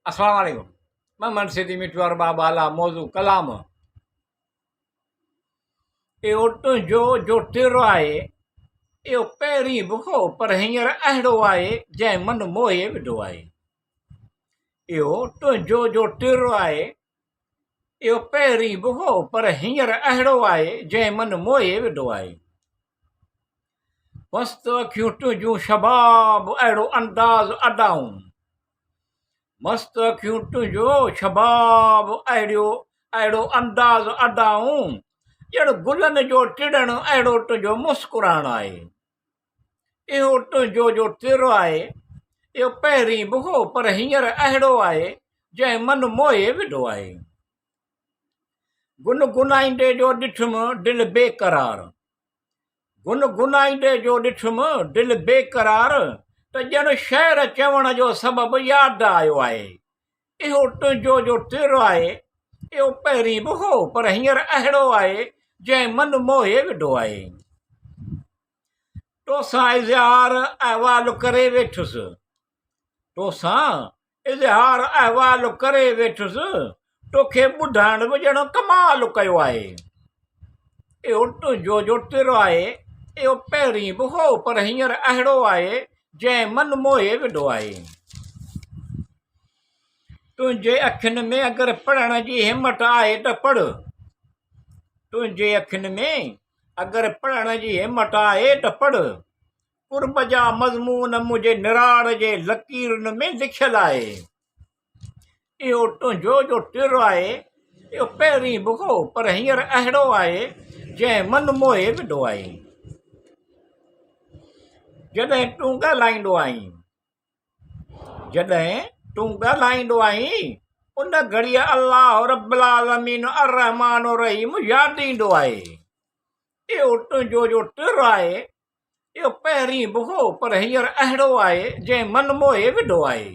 अस्सलाम वालेकुम। मैं मनसिदी मिठवार बाबा आला मौजू क़लाम। इहो तुंहिंजो जो तिर आहे, इहो पहिरीं बुखो पर हींअर अहिड़ो आहे जंहिं मन मोहे विधो आहे। इहो तुंहिंजो जो तिर आहे, इहो पहिरीं बुखो पर हींअर अहिड़ो आहे जंहिं मन मोहे विधो आहे। मस्त अखियूं तुंहिंजूं शबाब अहिड़ो अंदाज़ अदाऊं, मस्त अखियूं तुंहिंजो शबाब अहिड़ो अंदाज़ अदाऊं, ॼण गुलनि जो टिड़णु अहिड़ो तुंहिंजो मुस्कुराइणु आहे। इहो तुंहिंजो जो तिर आहे, इहो पहिरीं बुखो पर हींअर अहिड़ो आहे जंहिं मन मोहे विधो आहे। गुनगुनाईंदे जो ॾिठुमि दिलि बेक़रार, गुनगुनाईंदे जो ॾिठुमि दिलि बेक़रार, त ॼण शहर चवण जो सबबु यादि आयो आहे। इहो तुंहिंजो जो तिर आहे, इहो पहिरीं बुखो पर हींअर अहिड़ो आहे जंहिं मन मोहे विधो आहे। तोसां इज़हार अहवाल करे वेठुसि, तोसां इज़हार अहवाल करे वेठुसि, तोखे ॿुधाइण बि ॼण कमाल कयो आहे। इहो तुंहिंजो जो तिर आहे, इहो पहिरीं बुखो पर हींअर अहिड़ो आहे जंहिं मन मोहे विधो आहे। तुंहिंजे अखियुनि में अगरि पढ़ण जी हिमत आहे त पढ़, तुंहिंजे अखियुनि में अगरि पढ़ण जी हिमत आहे त पढ़, कुर्ब जा मज़मून मुंहिंजे निराड़ जे लकीरुनि में लिखियलु आहे। इहो तुंहिंजो जो तिर आहे, इहो पहिरीं बुखो पर हींअर अहिड़ो आहे जंहिं मन मोहे विधो आहे। जॾहिं तूं ॻाल्हाईंदो आहीं, जॾहिं तूं ॻाल्हाईंदो आहीं, उन घड़ीअ अल्लाह रब्बुल आलमीन अर्रहमान रहीम यादि ईंदो आहे। इहो तुंहिंजो जो तिर आहे, इहो पहिरीं बुखो पर हींअर अहिड़ो आहे जंहिं मन मोहे विधो आहे।